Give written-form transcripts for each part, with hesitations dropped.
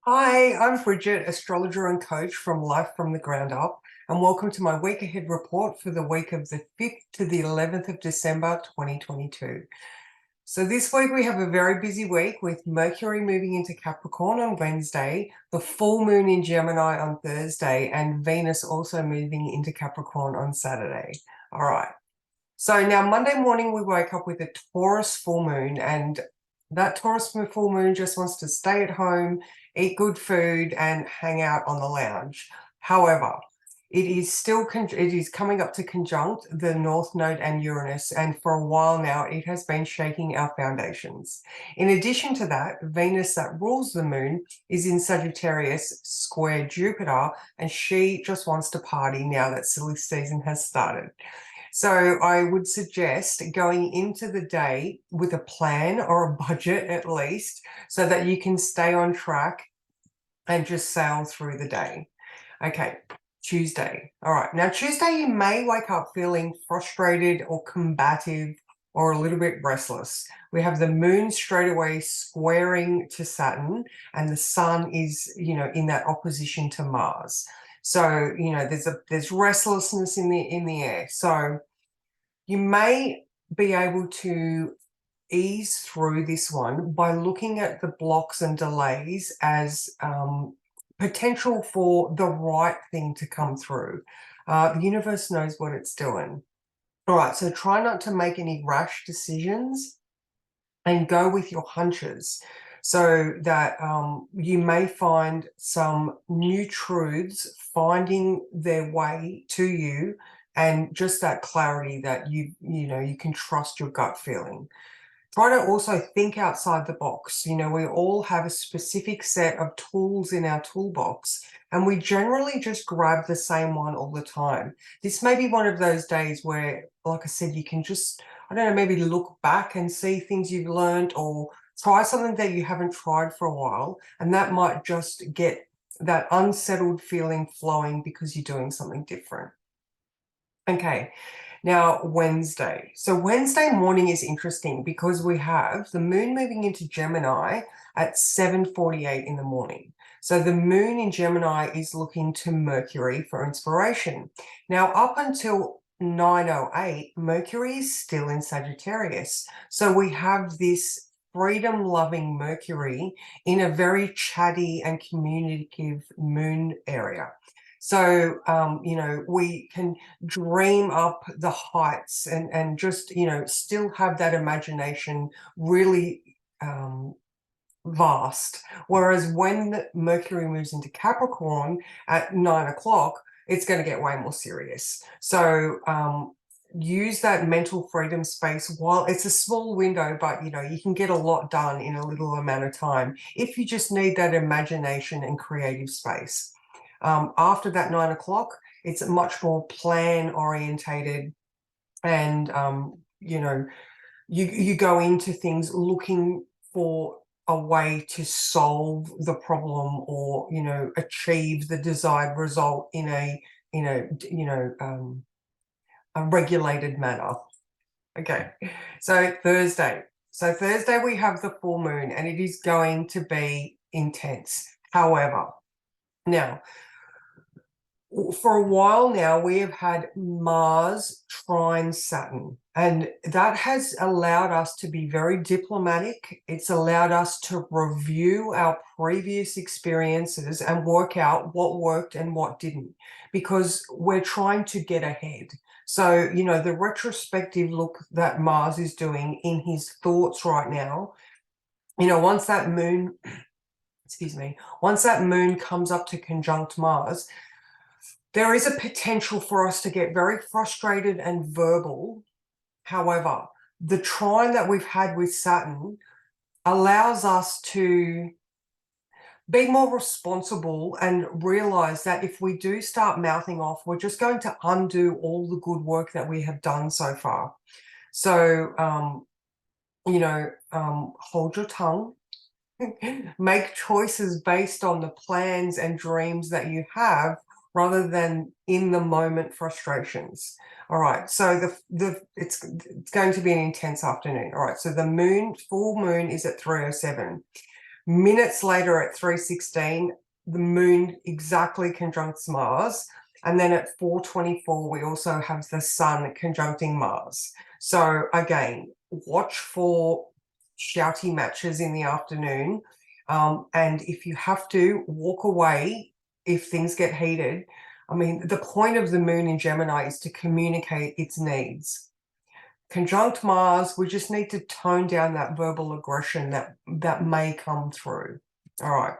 Hi, I'm Bridget, astrologer and coach from Life from the Ground Up, and welcome to my week ahead report for the week of the 5th to the 11th of December 2022. So this week we have a very busy week with Mercury moving into Capricorn on Wednesday, the full moon in Gemini on Thursday, and Venus also moving into Capricorn on Saturday. All right. So now Monday morning we woke up with a Taurus full moon, and that Taurus full moon just wants to stay at home, eat good food, and hang out on the lounge. However, it is coming up to conjunct the North Node and Uranus, and for a while now it has been shaking our foundations. In addition to that, Venus that rules the moon is in Sagittarius square Jupiter, and she just wants to party now that silly season has started. So I would suggest going into the day with a plan or a budget at least, so that you can stay on track and just sail through the day. Okay, Tuesday. All right. Now, Tuesday, you may wake up feeling frustrated or combative or a little bit restless. We have the moon straight away squaring to Saturn, and the sun is, in that opposition to Mars. So, there's restlessness in the air. So you may be able to ease through this one by looking at the blocks and delays as potential for the right thing to come through. The universe knows what it's doing. All right, so try not to make any rash decisions and go with your hunches, so that you may find some new truths finding their way to you, and just that clarity that you can trust your gut feeling. Try to also think outside the box. We all have a specific set of tools in our toolbox, and we generally just grab the same one all the time. This may be one of those days where, like I said, you can just, I don't know, maybe look back and see things you've learned, or try something that you haven't tried for a while, and that might just get that unsettled feeling flowing because you're doing something different. Okay, now Wednesday. So Wednesday morning is interesting because we have the moon moving into Gemini at 7:48 in the morning. So the moon in Gemini is looking to Mercury for inspiration. Now, up until 9:08, Mercury is still in Sagittarius. So we have this freedom-loving Mercury in a very chatty and communicative moon area. So, we can dream up the heights, and just, still have that imagination really vast. Whereas when Mercury moves into Capricorn at 9 o'clock, it's going to get way more serious. So, use that mental freedom space while it's a small window, but you can get a lot done in a little amount of time if you just need that imagination and creative space. After that 9 o'clock, it's much more plan orientated, and you go into things looking for a way to solve the problem, or achieve the desired result in a regulated manner. Okay, so Thursday. So Thursday we have the full moon, and it is going to be intense. However, now, for a while now, we have had Mars trine Saturn, and that has allowed us to be very diplomatic. It's allowed us to review our previous experiences and work out what worked and what didn't, because we're trying to get ahead. So, the retrospective look that Mars is doing in his thoughts right now, once that moon, excuse me, once that moon comes up to conjunct Mars, there is a potential for us to get very frustrated and verbal. However, the trine that we've had with Saturn allows us to be more responsible and realize that if we do start mouthing off, we're just going to undo all the good work that we have done so far. So, hold your tongue. Make choices based on the plans and dreams that you have, rather than in the moment frustrations. All right, so it's going to be an intense afternoon. All right, so the full moon is at 3:07. Minutes later at 3:16, the moon exactly conjuncts Mars. And then at 4:24, we also have the sun conjuncting Mars. So again, watch for shouty matches in the afternoon. And if you have to, walk away if things get heated. I mean, the point of the moon in Gemini is to communicate its needs. Conjunct Mars, we just need to tone down that verbal aggression that may come through. All right.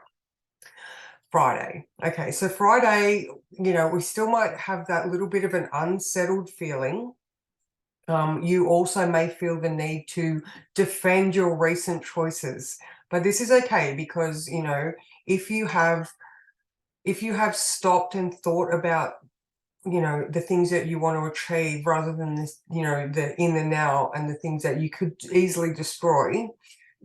Friday. Okay, so Friday, we still might have that little bit of an unsettled feeling. You also may feel the need to defend your recent choices, but this is okay because, if you have stopped and thought about the things that you want to achieve rather than this, the in the now and the things that you could easily destroy,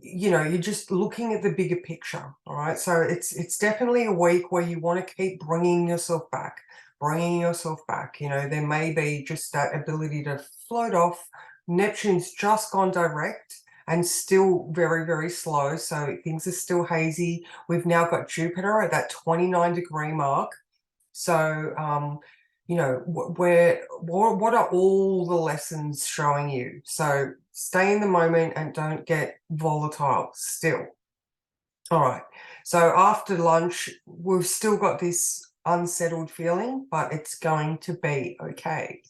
you're just looking at the bigger picture. All right, so it's definitely a week where you want to keep bringing yourself back. There may be just that ability to float off. Neptune's just gone direct and still very, very slow, so things are still hazy. We've now got Jupiter at that 29-degree mark. So what are all the lessons showing you? So stay in the moment and don't get volatile still. All right, so after lunch, we've still got this unsettled feeling, but it's going to be okay.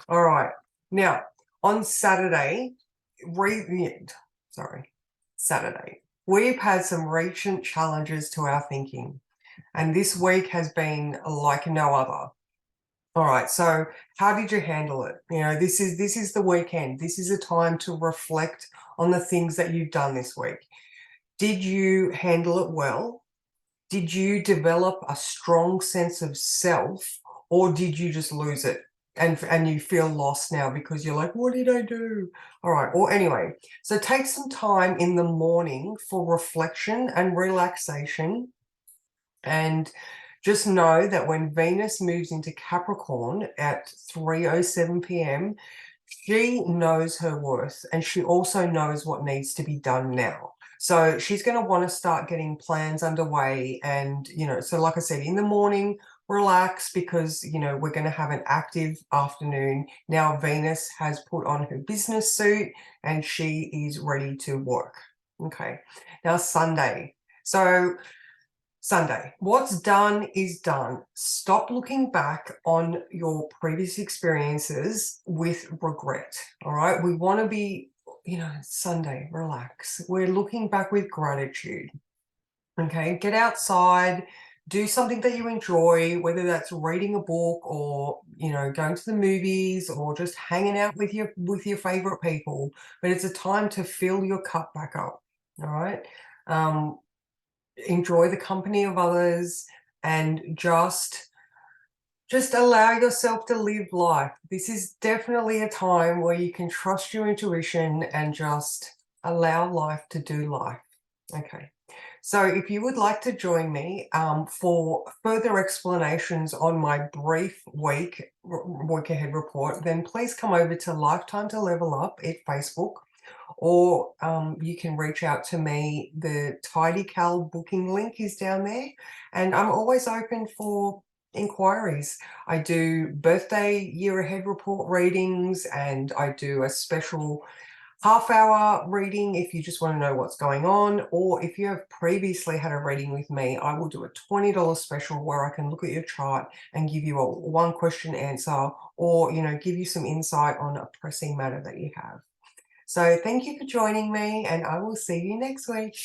All right, now on Saturday, we've had some recent challenges to our thinking. And this week has been like no other. All right, so how did you handle it? This is the weekend. This is a time to reflect on the things that you've done this week. Did you handle it well? Did you develop a strong sense of self, or did you just lose it and you feel lost now because you're like, what did I do? All right, or anyway, so take some time in the morning for reflection and relaxation. And just know that when Venus moves into Capricorn at 3:07 p.m., she knows her worth and she also knows what needs to be done now. So she's going to want to start getting plans underway. And, so like I said, in the morning, relax because, we're going to have an active afternoon. Now Venus has put on her business suit and she is ready to work. Okay. Now Sunday. So Sunday, what's done is done. Stop looking back on your previous experiences with regret. All right. We want to be, Sunday, relax. We're looking back with gratitude. Okay. Get outside, do something that you enjoy, whether that's reading a book or, going to the movies or just hanging out with your favorite people. But it's a time to fill your cup back up. All right. Enjoy the company of others and just allow yourself to live life. This is definitely a time where you can trust your intuition and just allow life to do life. Okay. So if you would like to join me for further explanations on my brief week ahead report, then please come over to Lifetime to Level Up at Facebook. Or you can reach out to me. The Tidy Cal booking link is down there, and I'm always open for inquiries. I do birthday year ahead report readings, and I do a special half-hour reading if you just want to know what's going on, or if you have previously had a reading with me, I will do a $20 special where I can look at your chart and give you a one question answer, or give you some insight on a pressing matter that you have. So thank you for joining me, and I will see you next week.